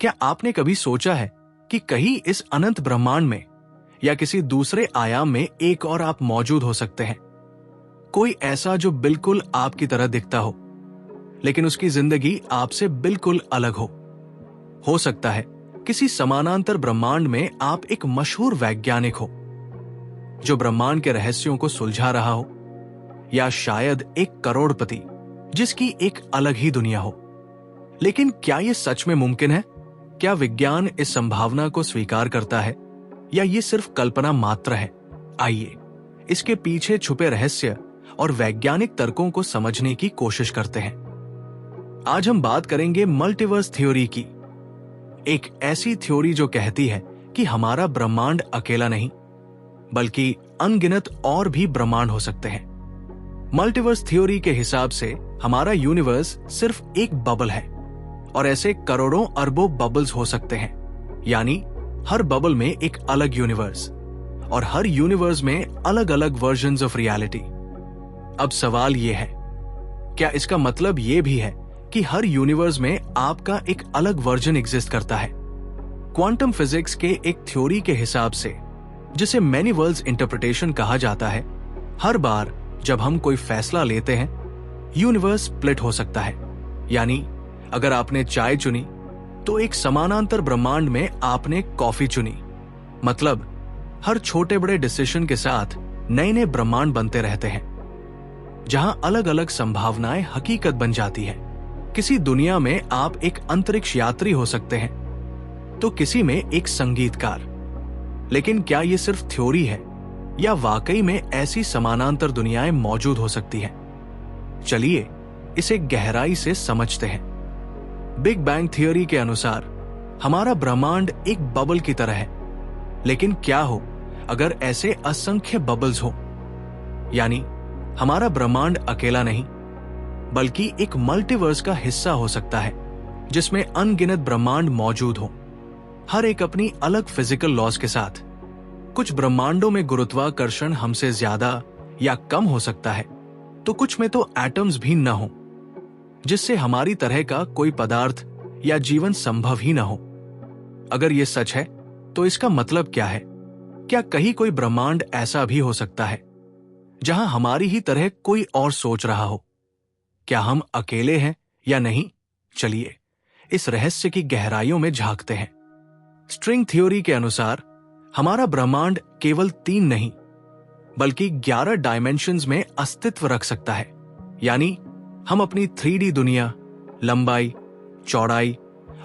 क्या आपने कभी सोचा है कि कहीं इस अनंत ब्रह्मांड में या किसी दूसरे आयाम में एक और आप मौजूद हो सकते हैं? कोई ऐसा जो बिल्कुल आपकी तरह दिखता हो, लेकिन उसकी जिंदगी आपसे बिल्कुल अलग हो। हो सकता है किसी समानांतर ब्रह्मांड में आप एक मशहूर वैज्ञानिक हो जो ब्रह्मांड के रहस्यों को सुलझा रहा हो, या शायद एक करोड़पति जिसकी एक अलग ही दुनिया हो। लेकिन क्या यह सच में मुमकिन है? क्या विज्ञान इस संभावना को स्वीकार करता है या ये सिर्फ कल्पना मात्र है? आइए इसके पीछे छुपे रहस्य और वैज्ञानिक तर्कों को समझने की कोशिश करते हैं। आज हम बात करेंगे मल्टीवर्स थ्योरी की, एक ऐसी थ्योरी जो कहती है कि हमारा ब्रह्मांड अकेला नहीं बल्कि अनगिनत और भी ब्रह्मांड हो सकते हैं। मल्टीवर्स थ्योरी के हिसाब से हमारा यूनिवर्स सिर्फ एक बबल है और ऐसे करोड़ों अरबों बबल्स हो सकते हैं, यानी हर बबल में एक अलग यूनिवर्स और हर यूनिवर्स में अलग अलग वर्जन्स ऑफ रियलिटी। अब सवाल यह है, क्या इसका मतलब यह भी है कि हर यूनिवर्स में आपका एक अलग वर्जन एग्जिस्ट करता है? क्वांटम फिजिक्स के एक थ्योरी के हिसाब से, जिसे मैनी वर्ल्ड्स इंटरप्रिटेशन कहा जाता है, हर बार जब हम कोई फैसला लेते हैं यूनिवर्स स्प्लिट हो सकता है। यानी अगर आपने चाय चुनी तो एक समानांतर ब्रह्मांड में आपने कॉफी चुनी। मतलब हर छोटे बड़े डिसीजन के साथ नए नए ब्रह्मांड बनते रहते हैं जहां अलग अलग संभावनाएं हकीकत बन जाती है। किसी दुनिया में आप एक अंतरिक्ष यात्री हो सकते हैं तो किसी में एक संगीतकार। लेकिन क्या यह सिर्फ थ्योरी है या वाकई में ऐसी समानांतर दुनियाएं मौजूद हो सकती हैं? चलिए इसे गहराई से समझते हैं। बिग बैंग थ्योरी के अनुसार हमारा ब्रह्मांड एक बबल की तरह है, लेकिन क्या हो अगर ऐसे असंख्य बबल्स हो? यानी हमारा ब्रह्मांड अकेला नहीं बल्कि एक मल्टीवर्स का हिस्सा हो सकता है जिसमें अनगिनत ब्रह्मांड मौजूद हो, हर एक अपनी अलग फिजिकल लॉज के साथ। कुछ ब्रह्मांडों में गुरुत्वाकर्षण हमसे ज्यादा या कम हो सकता है, तो कुछ में तो एटम्स भी न हो, जिससे हमारी तरह का कोई पदार्थ या जीवन संभव ही न हो। अगर यह सच है तो इसका मतलब क्या है? क्या कहीं कोई ब्रह्मांड ऐसा भी हो सकता है जहां हमारी ही तरह कोई और सोच रहा हो? क्या हम अकेले हैं या नहीं? चलिए इस रहस्य की गहराइयों में झांकते हैं। स्ट्रिंग थ्योरी के अनुसार हमारा ब्रह्मांड केवल 3 नहीं बल्कि 11 डायमेंशंस में अस्तित्व रख सकता है। यानी हम अपनी 3D दुनिया, लंबाई, चौड़ाई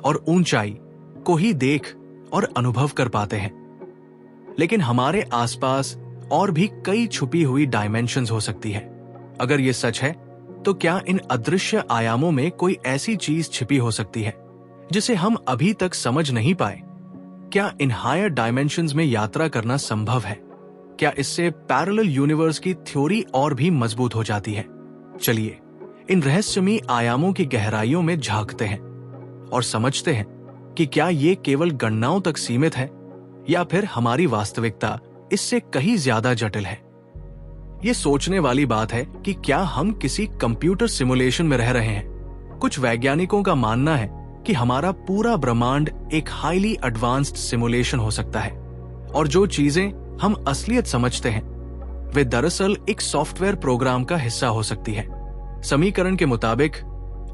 और ऊंचाई को ही देख और अनुभव कर पाते हैं, लेकिन हमारे आसपास और भी कई छुपी हुई डायमेंशंस हो सकती है। अगर यह सच है तो क्या इन अदृश्य आयामों में कोई ऐसी चीज छिपी हो सकती है जिसे हम अभी तक समझ नहीं पाए? क्या इन हायर डायमेंशंस में यात्रा करना संभव है? क्या इससे पैरेलल यूनिवर्स की थ्योरी और भी मजबूत हो जाती है? चलिए इन रहस्यमयी आयामों की गहराइयों में झांकते हैं और समझते हैं कि क्या ये केवल गणनाओं तक सीमित है या फिर हमारी वास्तविकता इससे कहीं ज्यादा जटिल है। ये सोचने वाली बात है कि क्या हम किसी कंप्यूटर सिमुलेशन में रह रहे हैं। कुछ वैज्ञानिकों का मानना है कि हमारा पूरा ब्रह्मांड एक हाईली एडवांस्ड सिमुलेशन हो सकता है और जो चीजें हम असलियत समझते हैं वे दरअसल एक सॉफ्टवेयर प्रोग्राम का हिस्सा हो सकती है। समीकरण के मुताबिक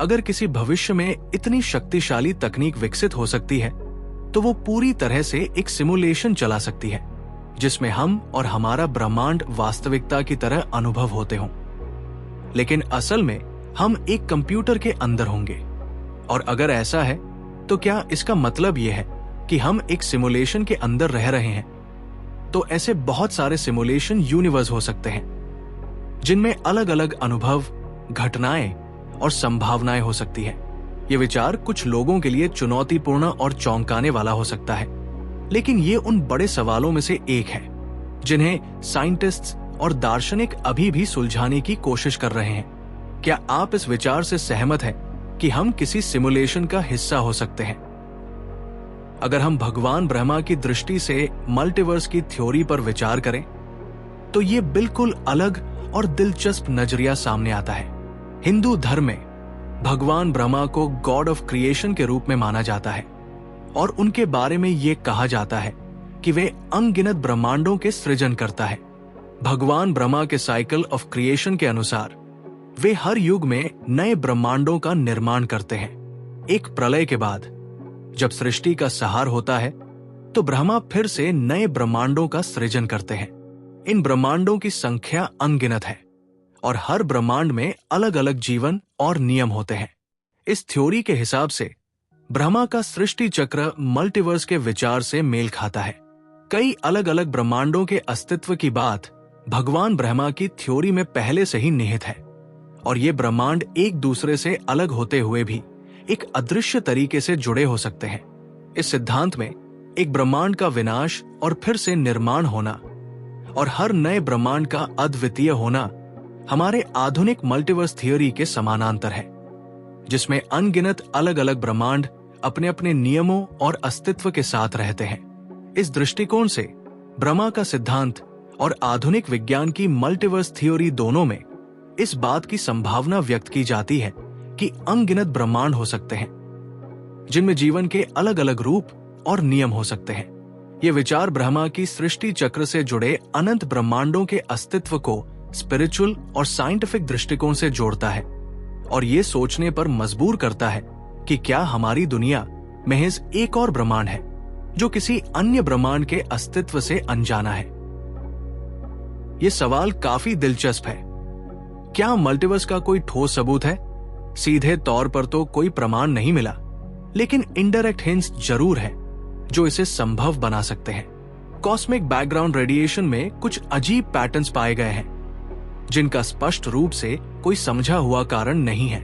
अगर किसी भविष्य में इतनी शक्तिशाली तकनीक विकसित हो सकती है तो वो पूरी तरह से एक सिमुलेशन चला सकती है जिसमें हम और हमारा ब्रह्मांड वास्तविकता की तरह अनुभव होते हों। लेकिन असल में हम एक कंप्यूटर के अंदर होंगे। और अगर ऐसा है तो क्या इसका मतलब यह है कि हम एक सिमुलेशन के अंदर रह रहे हैं? तो ऐसे बहुत सारे सिमुलेशन यूनिवर्स हो सकते हैं जिनमें अलग अलग अनुभव, घटनाएं और संभावनाएं हो सकती है। ये विचार कुछ लोगों के लिए चुनौतीपूर्ण और चौंकाने वाला हो सकता है, लेकिन ये उन बड़े सवालों में से एक है जिन्हें साइंटिस्ट्स और दार्शनिक अभी भी सुलझाने की कोशिश कर रहे हैं। क्या आप इस विचार से सहमत हैं कि हम किसी सिमुलेशन का हिस्सा हो सकते हैं? अगर हम भगवान ब्रह्मा की दृष्टि से मल्टीवर्स की थ्योरी पर विचार करें तो ये बिल्कुल अलग और दिलचस्प नजरिया सामने आता है। हिंदू धर्म में भगवान ब्रह्मा को गॉड ऑफ क्रिएशन के रूप में माना जाता है, और उनके बारे में ये कहा जाता है कि वे अनगिनत ब्रह्मांडों के सृजन करता है। भगवान ब्रह्मा के साइकिल ऑफ क्रिएशन के अनुसार वे हर युग में नए ब्रह्मांडों का निर्माण करते हैं। एक प्रलय के बाद जब सृष्टि का संहार होता है तो ब्रह्मा फिर से नए ब्रह्मांडों का सृजन करते हैं। इन ब्रह्मांडों की संख्या अनगिनत है और हर ब्रह्मांड में अलग अलग जीवन और नियम होते हैं। इस थ्योरी के हिसाब से ब्रह्मा का सृष्टि चक्र मल्टीवर्स के विचार से मेल खाता है। कई अलग अलग ब्रह्मांडों के अस्तित्व की बात भगवान ब्रह्मा की थ्योरी में पहले से ही निहित है और ये ब्रह्मांड एक दूसरे से अलग होते हुए भी एक अदृश्य तरीके से जुड़े हो सकते हैं। इस सिद्धांत में एक ब्रह्मांड का विनाश और फिर से निर्माण होना और हर नए ब्रह्मांड का अद्वितीय होना हमारे आधुनिक मल्टीवर्स थियोरी के समानांतर है, जिसमें अनगिनत अलग अलग ब्रह्मांड अपने अपने नियमों और अस्तित्व के साथ रहते हैं। इस दृष्टिकोण से ब्रह्मा का सिद्धांत और आधुनिक विज्ञान की मल्टीवर्स थियोरी दोनों में इस बात की संभावना व्यक्त की जाती है कि अनगिनत ब्रह्मांड हो सकते हैं जिनमें जीवन के अलग अलग रूप और नियम हो सकते हैं। ये विचार ब्रह्मा की सृष्टि चक्र से जुड़े अनंत ब्रह्मांडों के अस्तित्व को स्पिरिचुअल और साइंटिफिक दृष्टिकोण से जोड़ता है और ये सोचने पर मजबूर करता है कि क्या हमारी दुनिया महज एक और ब्रह्मांड है जो किसी अन्य ब्रह्मांड के अस्तित्व से अनजाना है। ये सवाल काफी दिलचस्प है। क्या मल्टीवर्स का कोई ठोस सबूत है? सीधे तौर पर तो कोई प्रमाण नहीं मिला, लेकिन इनडायरेक्ट हिंट्स जरूर है जो इसे संभव बना सकते हैं। कॉस्मिक बैकग्राउंड रेडिएशन में कुछ अजीब पैटर्न्स पाए गए हैं जिनका स्पष्ट रूप से कोई समझा हुआ कारण नहीं है।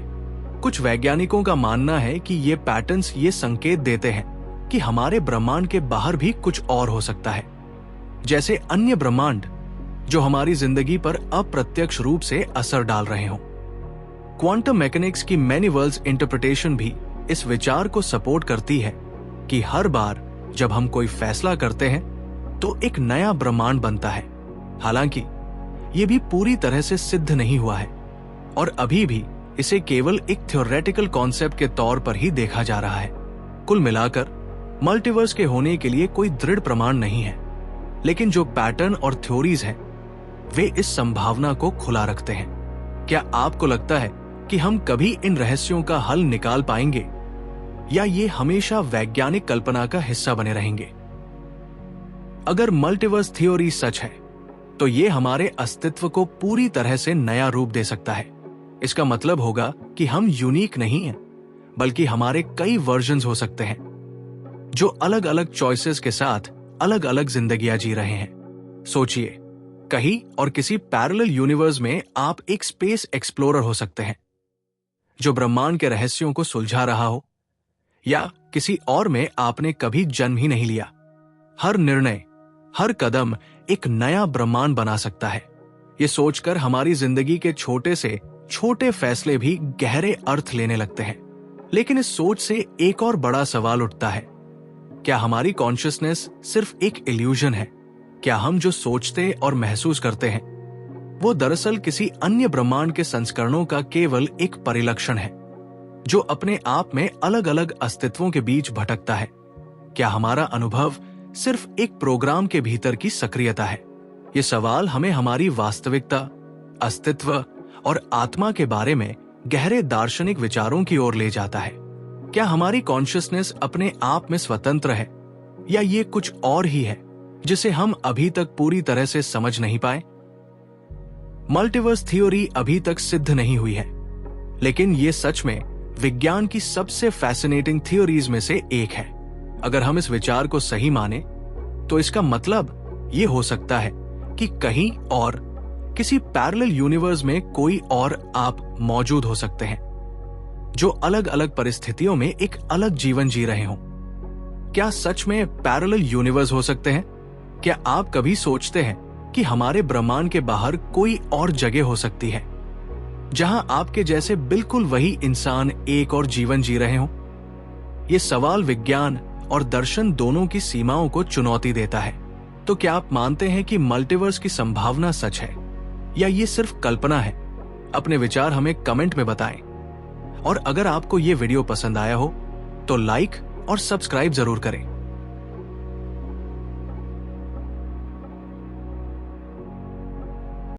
कुछ वैज्ञानिकों का मानना है कि ये पैटर्न्स ये संकेत देते हैं कि हमारे ब्रह्मांड के बाहर भी कुछ और हो सकता है, जैसे अन्य ब्रह्मांड जो हमारी जिंदगी पर अप्रत्यक्ष रूप से असर डाल रहे हों। क्वांटम मैकेनिक्स की मैनी वर्ल्ड्स इंटरप्रिटेशन भी इस विचार को सपोर्ट करती है कि हर बार जब हम कोई फैसला करते हैं तो एक नया ब्रह्मांड बनता है। हालांकि ये भी पूरी तरह से सिद्ध नहीं हुआ है और अभी भी इसे केवल एक थ्योरेटिकल कॉन्सेप्ट के तौर पर ही देखा जा रहा है। कुल मिलाकर मल्टीवर्स के होने के लिए कोई दृढ़ प्रमाण नहीं है, लेकिन जो पैटर्न और थ्योरीज हैं वे इस संभावना को खुला रखते हैं। क्या आपको लगता है कि हम कभी इन रहस्यों का हल निकाल पाएंगे या ये हमेशा वैज्ञानिक कल्पना का हिस्सा बने रहेंगे? अगर मल्टीवर्स थ्योरी सच है तो ये हमारे अस्तित्व को पूरी तरह से नया रूप दे सकता है। इसका मतलब होगा कि हम यूनिक नहीं हैं, बल्कि हमारे कई वर्जन्स हो सकते हैं जो अलग अलग चॉइसेस के साथ अलग अलग जिंदगियां जी रहे हैं। सोचिए, कहीं और किसी पैरेलल यूनिवर्स में आप एक स्पेस एक्सप्लोरर हो सकते हैं जो ब्रह्मांड के रहस्यों को सुलझा रहा हो, या किसी और में आपने कभी जन्म ही नहीं लिया। हर निर्णय, हर कदम एक नया ब्रह्मांड बना सकता है। ये सोचकर हमारी जिंदगी के छोटे से छोटे फैसले भी गहरे अर्थ लेने लगते हैं। लेकिन इस सोच से एक और बड़ा सवाल उठता है, क्या हमारी कॉन्शियसनेस सिर्फ एक इल्यूजन है? क्या हम जो सोचते और महसूस करते हैं वो दरअसल किसी अन्य ब्रह्मांड के संस्करणों का केवल एक परिलक्षण है जो अपने आप में अलग अलग अस्तित्वों के बीच भटकता है? क्या हमारा अनुभव सिर्फ एक प्रोग्राम के भीतर की सक्रियता है? ये सवाल हमें हमारी वास्तविकता, अस्तित्व और आत्मा के बारे में गहरे दार्शनिक विचारों की ओर ले जाता है। क्या हमारी कॉन्शियसनेस अपने आप में स्वतंत्र है या ये कुछ और ही है जिसे हम अभी तक पूरी तरह से समझ नहीं पाए? मल्टीवर्स थ्योरी अभी तक सिद्ध नहीं हुई है, लेकिन ये सच में विज्ञान की सबसे फैसिनेटिंग थ्योरीज में से एक है। अगर हम इस विचार को सही माने तो इसका मतलब ये हो सकता है कि कहीं और किसी पैरेलल यूनिवर्स में कोई और आप मौजूद हो सकते हैं जो अलग अलग परिस्थितियों में एक अलग जीवन जी रहे हों। क्या सच में पैरेलल यूनिवर्स हो सकते हैं? क्या आप कभी सोचते हैं कि हमारे ब्रह्मांड के बाहर कोई और जगह हो सकती है जहां आपके जैसे बिल्कुल वही इंसान एक और जीवन जी रहे हों? यह सवाल विज्ञान और दर्शन दोनों की सीमाओं को चुनौती देता है। तो क्या आप मानते हैं कि मल्टीवर्स की संभावना सच है या ये सिर्फ कल्पना है? अपने विचार हमें कमेंट में बताएं। और अगर आपको ये वीडियो पसंद आया हो तो लाइक और सब्सक्राइब जरूर करें।